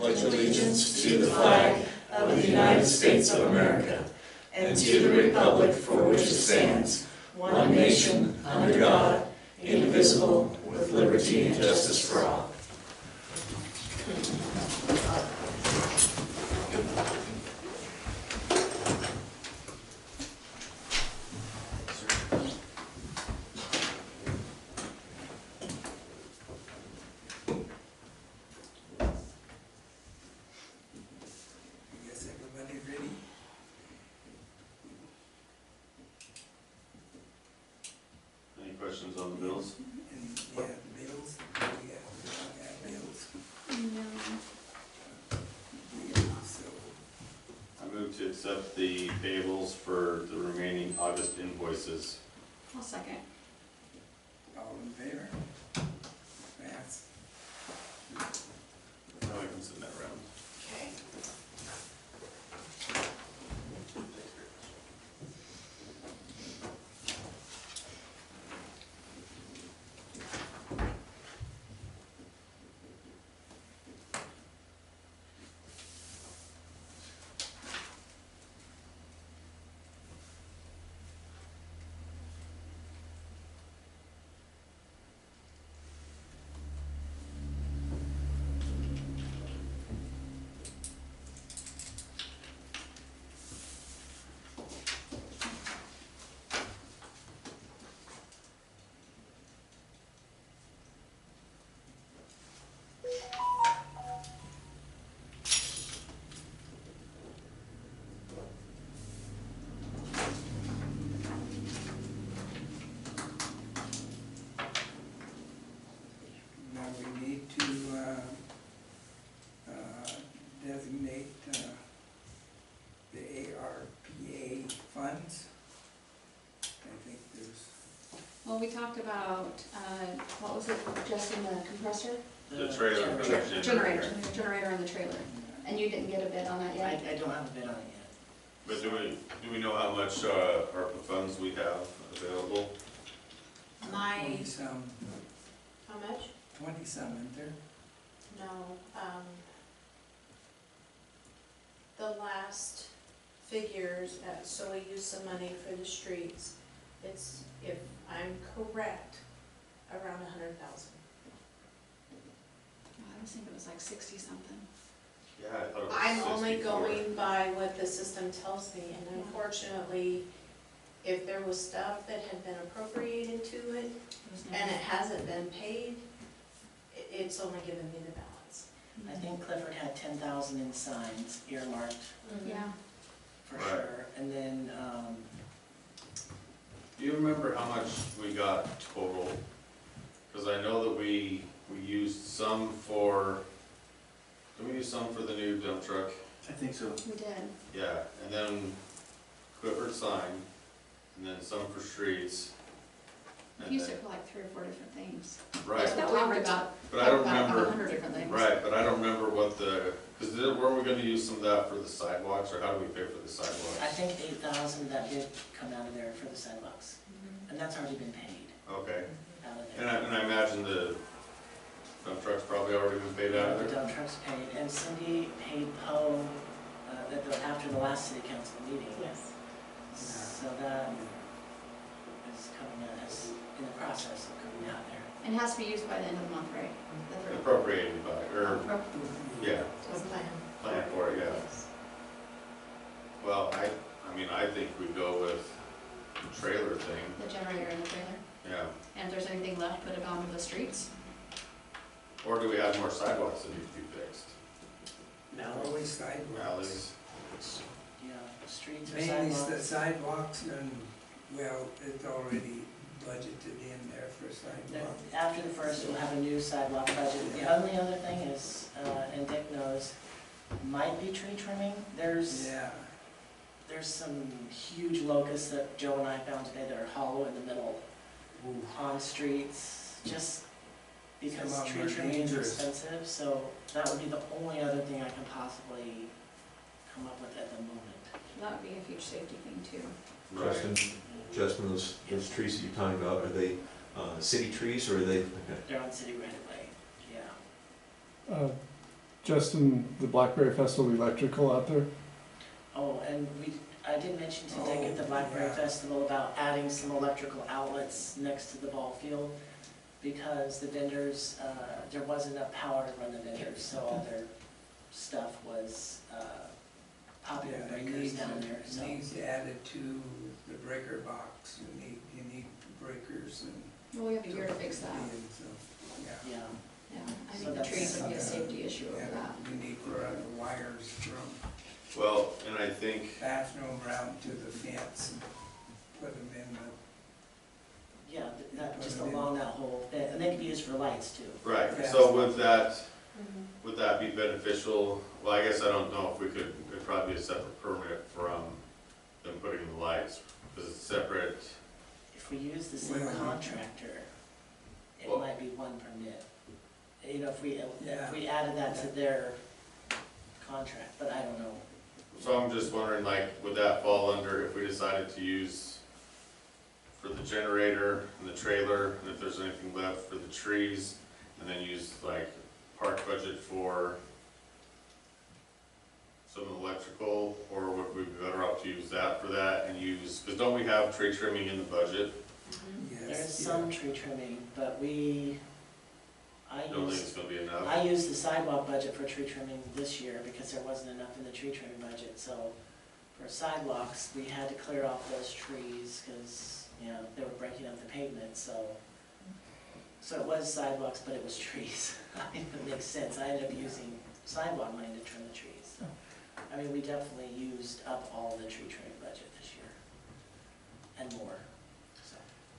pledge allegiance to the flag of the United States of America and to the republic for which it stands, one nation, under God, indivisible, with liberty and justice for all. Questions on the bills? Yeah, the bills. We have bills. No. Yeah, so, I move to accept the payables for the remaining August invoices. I'll second. all in favor? Pass. Now I can send that around. Okay. Now we need to designate the ARPA funds. I think there's, Well, we talked about, what was it, just in the compressor? The trailer. Generator and the trailer. And you didn't get a bid on that yet? I don't have a bid on it yet. But do we know how much ARPA funds we have available? 20-some, How much? 20-some, isn't there? No, the last figures, so we used some money for the streets. It's, if I'm correct, around 100,000. I was thinking it was like 60 something. Yeah, I thought it was I'm only 64. going by what the system tells me, and unfortunately, if there was stuff that had been appropriated to it, and it hasn't been paid, it's only given me the balance. I think Clifford had 10,000 in signs earmarked Yeah. for Right. sure, and then, Do you remember how much we got total? Because I know that we used some for, did we use some for the new dump truck? I think so. We did. Yeah, and then Clifford sign, and then some for streets. We and used then- it for like 3 or 4 different things. Right, We talked about, but I don't about remember. 100 different things. Right, but I don't remember what the, because weren't we gonna use some of that for the sidewalks, or how do we pay for the sidewalks? I think 8,000 that did come out of there for the sidewalks, and that's already been paid Okay, out of and there. I imagine the dump truck's probably already been paid out of The there? dump truck's paid, and Cindy paid Poe after the last city council meeting. Yes. So that is coming out, is in the process of coming out there. And it has to be used by the end of the month, right? The third. Appropriated by, or, yeah, Was plan. plan for it, yeah. Yes. Well, I mean, I think we go with the trailer thing, The generator and the trailer. yeah. And if there's anything left, put it onto the streets. Or do we have more sidewalks that need to be fixed? Always sidewalks. Alleys? Yeah, streets or Mainly sidewalks. the sidewalks and, well, it's already budgeted in there for sidewalks. After the first, we'll have a new sidewalk budget. The only other thing is, and Dick knows, might be tree trimming. There's some huge locusts that Joe and I found today that are hollow in the middle on streets, just because Some of them tree are trimming is dangerous. expensive. So that would be the only other thing I can possibly come up with at the moment. That would be a huge safety thing too. Justin, those trees that you're talking about, are they city trees or are they? Okay. They're on city right of way, yeah. Justin, the Blackberry Festival electrical out there? Oh, and I did mention to Dick at the Blackberry yeah. Festival about adding some electrical outlets next to the ball field, because the vendors, there wasn't enough power to run the vendors, so all their stuff was, popping Yeah, breakers down there, so. Needs added to the breaker box, you need breakers and. Well, we have a year to fix that. and so, yeah. Yeah, Yeah, I So think the that's- trees would be a safety issue over Yeah, that. you need to run the wires from Well, and I think, bathroom round to the fence and put them in the, yeah, that, just along that whole, and they can be used for lights too. right, Yeah. so would that be beneficial? Well, I guess I don't know if it'd probably be a separate permit from them putting in the lights, because it's separate. If we use the same Well, contractor, it Well- might be one permit. You know, if Yeah. we added that to their contract, but I don't know. So I'm just wondering, like, would that fall under if we decided to use for the generator and the trailer, and if there's anything left for the trees, and then use like park budget for some electrical, or would we be better off to use that for that and use, because don't we have tree trimming in the budget? yes. There's some tree trimming, but I Don't think used, it's gonna be enough. I used the sidewalk budget for tree trimming this year because there wasn't enough in the tree trimming budget, so for sidewalks, we had to clear off those trees because, you know, they were breaking up the pavement, so it was sidewalks, but it was trees. I mean, it makes sense. I ended up using sidewalk money to trim the trees, so. I mean, we definitely used up all the tree trimming budget this year and more, so.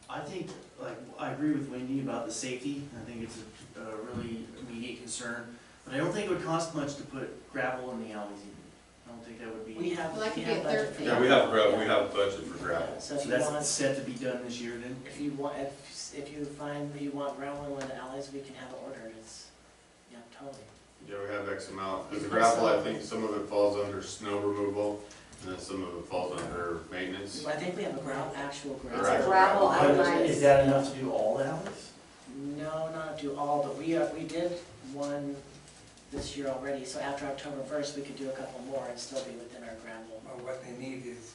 I think, like, I agree with Wendy about the safety. I think it's a really immediate concern. But I don't think it would cost much to put gravel in the alleys either. I don't think that would be. We have, Well, that we could be have a third budget for thing. Yeah, we have budget for gravel. So if So you want, that's set to be done this year then? if you want, if you find that you want gravel in one of the alleys, we can have it ordered. It's, yeah, totally. Yeah, we have X amount, because the gravel, I think some of it falls under snow removal, and then some of it falls under maintenance. I think we have actual gravel. Right. Gravel But outlines. is that enough to do all the alleys? No, not do all, but we did one this year already, so after October 1st, we could do a couple more and still be within our gravel. Well, what they need is.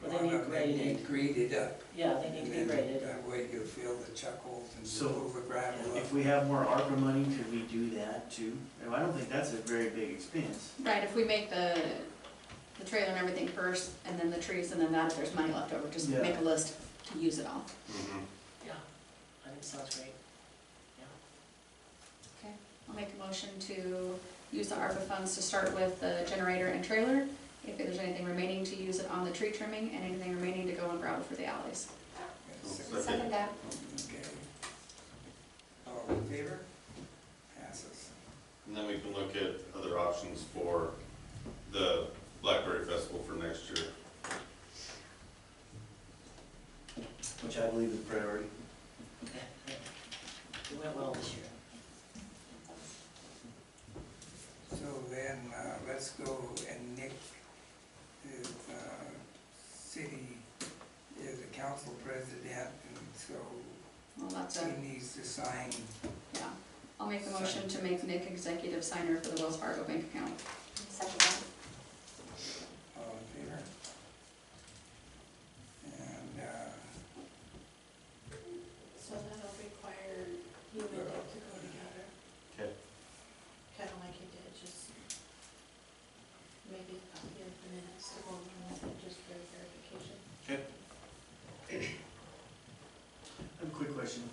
But they need graded. Graded up. Yeah, they need to be And then graded. that way you fill the chuck holes and So, pull the gravel up. If we have more ARPA money, could we do that too? I don't think that's a very big expense. Right, if we make the trailer and everything first, and then the trees, and then that, if there's money left over, just Yeah. make a list to use it all. Mhm. Yeah, I think it sounds great. Okay, I'll make a motion to use the ARPA funds to start with the generator and trailer. If there's anything remaining, to use it on the tree trimming, and anything remaining to go on gravel for the alleys. Yes. Second. that. Okay. All in favor? Passes. And then we can look at other options for the Blackberry Festival for next year. Which I believe is a priority. It went well this year. So then, let's go, and Nick is, is a council president, and so Well, that's he needs to sign. yeah. I'll make the motion to make Nick executive signer for the Wells Fargo bank account. Second that. All in favor? And, So that'll require you and Dick to go together. Okay. Kinda like you did, just maybe a copy of the minutes to go along with it, just for verification. I have a quick question.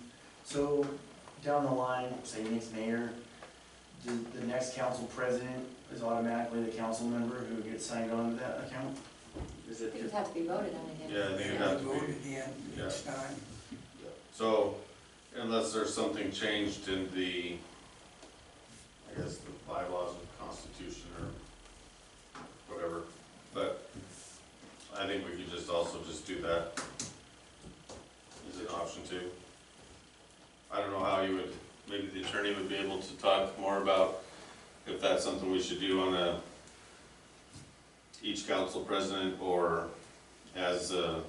So down the line, say next mayor, the next council president is automatically the council member who gets signed on to that account? Is it Things just, have to be voted on again. Yeah, I think it and has to voted be. in Yeah. each time. So, unless there's something changed in the, I guess, the bylaws of the Constitution or whatever, but I think we could just also just do that as an option too. I don't know how you would, maybe the attorney would be able to talk more about if that's something we should do on each council president, or as, or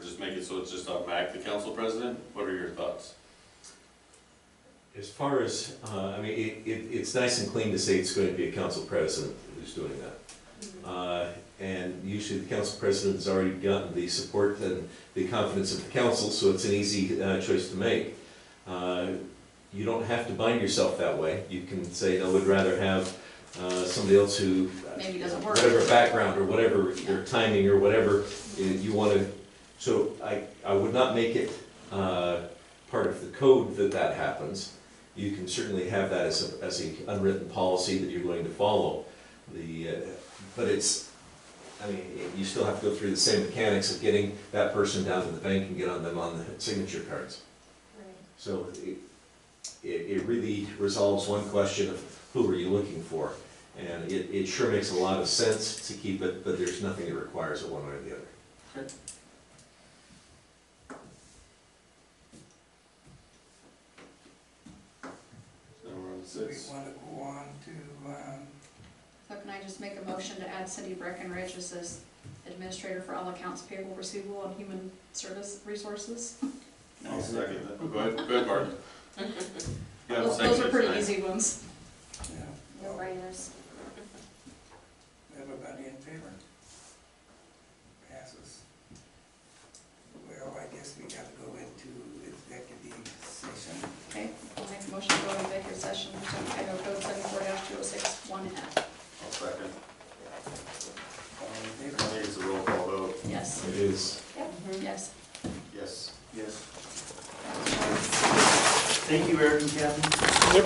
just make it so it's just automatic the council president. What are your thoughts? As far as, I mean, it's nice and clean to say it's going to be a council president who's doing that. And usually the council president has already gotten the support and the confidence of the council, so it's an easy choice to make. You don't have to bind yourself that way. You can say, no, we'd rather have somebody else who, Maybe doesn't work. whatever background or whatever, their timing or whatever you want to. So I would not make it part of the code that happens. You can certainly have that as a unwritten policy that you're going to follow. But it's, I mean, you still have to go through the same mechanics of getting that person down to the bank and get on them on the signature cards. Right. So it really resolves one question of who are you looking for? And it sure makes a lot of sense to keep it, but there's nothing that requires it one way or the other. So we want to go on to, So can I just make a motion to add Cindy Breckenridge as this administrator for all accounts payable, receivable, and human service resources? I'll second that. Go ahead, Bart. Yeah, Those are pretty second. easy ones. yeah, No brainers. everybody in favor? Passes. Well, I guess we gotta go into executive session. Okay, I'll make a motion to go into executive session, Idaho Code 74-2061F. I'll second. All in I favor? think it's a roll call vote. Yes, It is. yes. Yes. Yes. Thank you, Eric and Kathy.